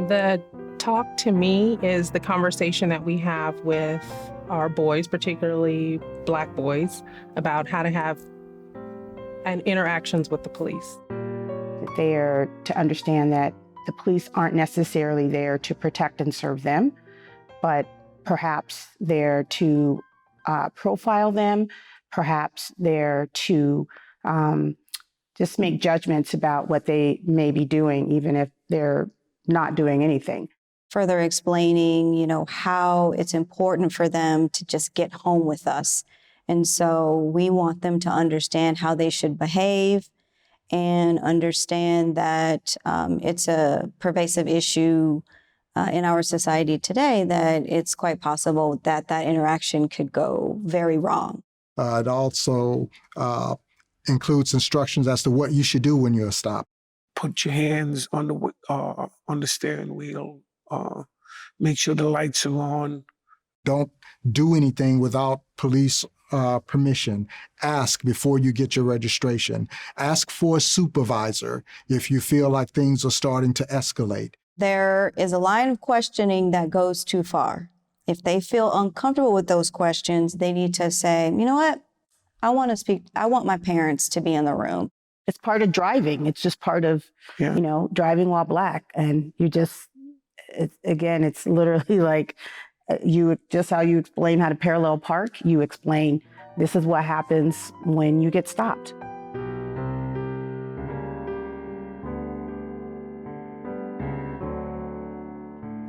The talk to me is the conversation that we have with our boys, particularly Black boys, about how to have interactions with the police. They're to understand that the police aren't necessarily there to protect and serve them, but perhaps they're to profile them, perhaps they're to just make judgments about what they may be doing, even if they're not doing anything. Further explaining, how it's important for them to just get home with us. And so we want them to understand how they should behave and understand that it's a pervasive issue in our society today, that it's quite possible that that interaction could go very wrong. It also includes instructions as to what you should do when you're stopped. Put your hands on the steering wheel. Make sure the lights are on. Don't do anything without police permission. Ask before you get your registration. Ask for a supervisor if you feel like things are starting to escalate. There is a line of questioning that goes too far. If they feel uncomfortable with those questions, they need to say, you know what? I want my parents to be in the room. It's part of driving. It's just part of, driving while Black. And it's literally like just how you explain how to parallel park, you explain this is what happens when you get stopped.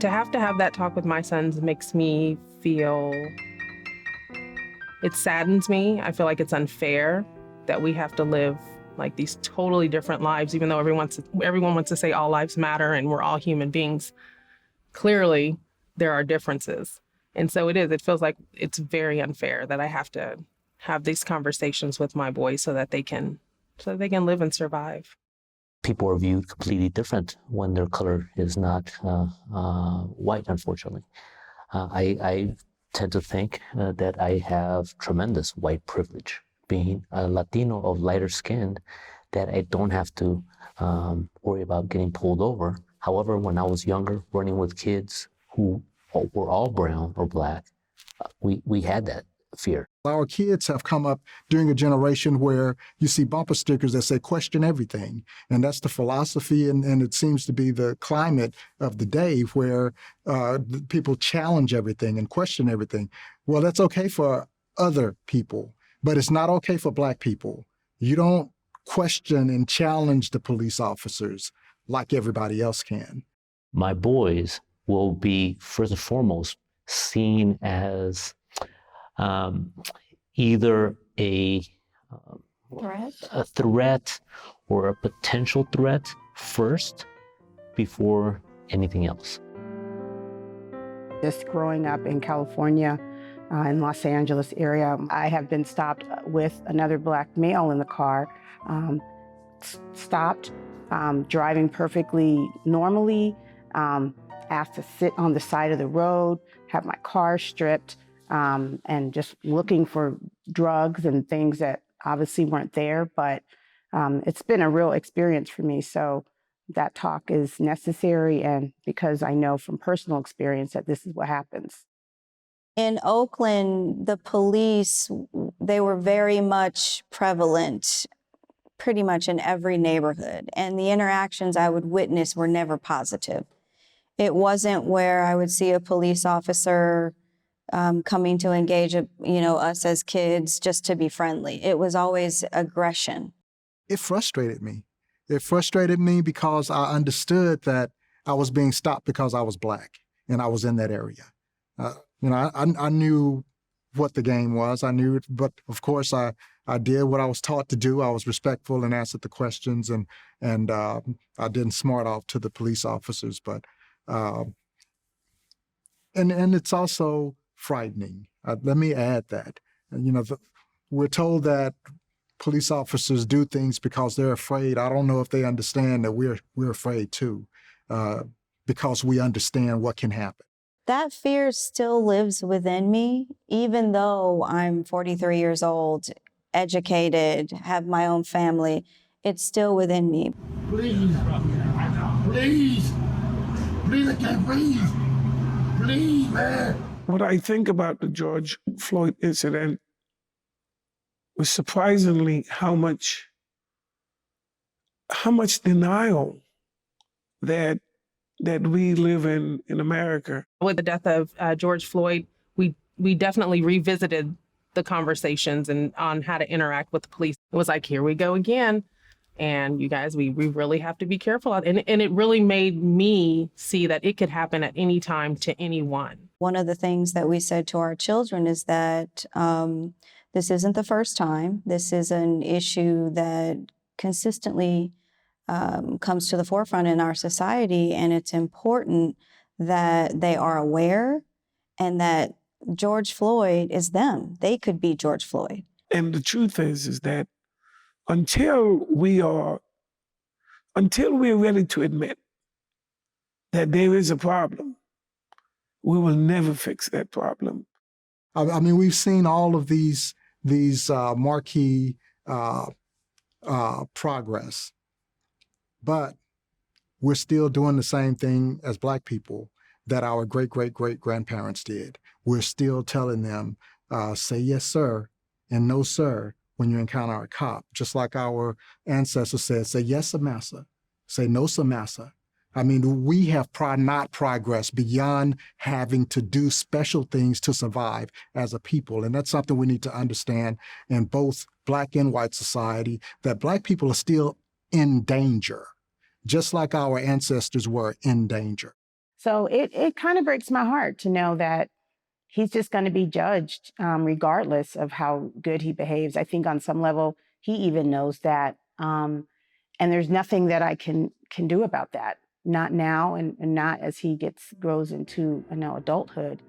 To have that talk with my sons makes me feel, it saddens me. I feel like it's unfair that we have to live like these totally different lives, even though everyone wants to say all lives matter and we're all human beings. Clearly, there are differences. And so it feels like it's very unfair that I have to have these conversations with my boys so that they can live and survive. People are viewed completely different when their color is not white, unfortunately. I tend to think that I have tremendous white privilege, being a Latino of lighter skin, that I don't have to worry about getting pulled over. However, when I was younger, running with kids who were all brown or Black, we had that fear. Our kids have come up during a generation where you see bumper stickers that say question everything. And that's the philosophy, and it seems to be the climate of the day, where people challenge everything and question everything. Well, that's okay for other people, but it's not okay for Black people. You don't question and challenge the police officers like everybody else can. My boys will be, first and foremost, seen as either a threat or a potential threat first before anything else. Just growing up in California, in Los Angeles area, I have been stopped with another Black male in the car, stopped, driving perfectly normally, asked to sit on the side of the road, have my car stripped, and just looking for drugs and things that obviously weren't there. But it's been a real experience for me. So that talk is necessary, and because I know from personal experience that this is what happens. In Oakland, the police, they were very much prevalent pretty much in every neighborhood. And the interactions I would witness were never positive. It wasn't where I would see a police officer coming to engage, us as kids just to be friendly. It was always aggression. It frustrated me. It frustrated me because I understood that I was being stopped because I was Black and I was in that area. I knew what the game was. I knew it, but of course I did what I was taught to do. I was respectful and answered the questions, and I didn't smart off to the police officers. But and it's also frightening. Let me add that. We're told that police officers do things because they're afraid. I don't know if they understand that we're afraid too, because we understand what can happen. That fear still lives within me, even though I'm 43 years old, educated, have my own family. It's still within me. Please, please, Please, I can't breathe. Please, man. What I think about the George Floyd incident was surprisingly how much denial that we live in America. With the death of George Floyd, we definitely revisited the conversations and on how to interact with the police. It was like, here we go again. And you guys, we really have to be careful. And it really made me see that it could happen at any time to anyone. One of the things that we said to our children is that this isn't the first time. This is an issue that consistently comes to the forefront in our society, and it's important that they are aware and that George Floyd is them. They could be George Floyd. And the truth is that until we're ready to admit that there is a problem, we will never fix that problem. I mean, we've seen all of these marquee progress, but we're still doing the same thing as Black people that our great-great-great-grandparents did. We're still telling them, say yes, sir, and no, sir, when you encounter a cop. Just like our ancestors said, say yes, sir, massa, say no, sir, massa. I mean, we have not progressed beyond having to do special things to survive as a people. And that's something we need to understand in both Black and white society, that Black people are still in danger, just like our ancestors were in danger. So it kind of breaks my heart to know that he's just going to be judged regardless of how good he behaves. I think on some level, he even knows that. And there's nothing that I can do about that. Not now and not as he grows into adulthood.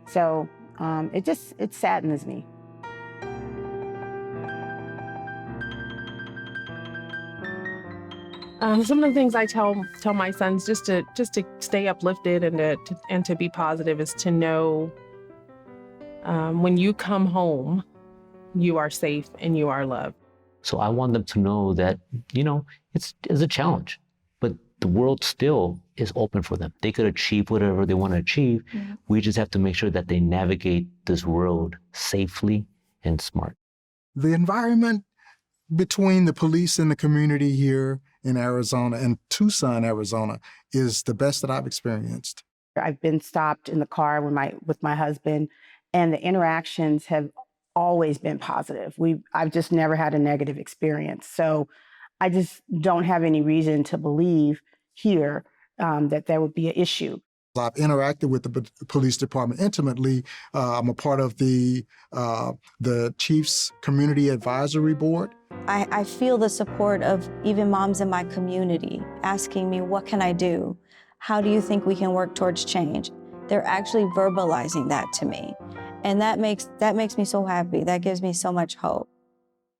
So it saddens me. Some of the things I tell my sons just to stay uplifted and to be positive is to know when you come home, you are safe and you are loved. So I want them to know that, it's a challenge, but the world still is open for them. They could achieve whatever they want to achieve. Mm-hmm. We just have to make sure that they navigate this world safely and smart. The environment between the police and the community here in Arizona and Tucson, Arizona, is the best that I've experienced. I've been stopped in the car with my husband, and the interactions have always been positive. I've just never had a negative experience. So I just don't have any reason to believe here that there would be an issue. I've interacted with the police department intimately. I'm a part of the Chiefs Community Advisory Board. I feel the support of even moms in my community asking me, what can I do? How do you think we can work towards change? They're actually verbalizing that to me. And that makes me so happy. That gives me so much hope.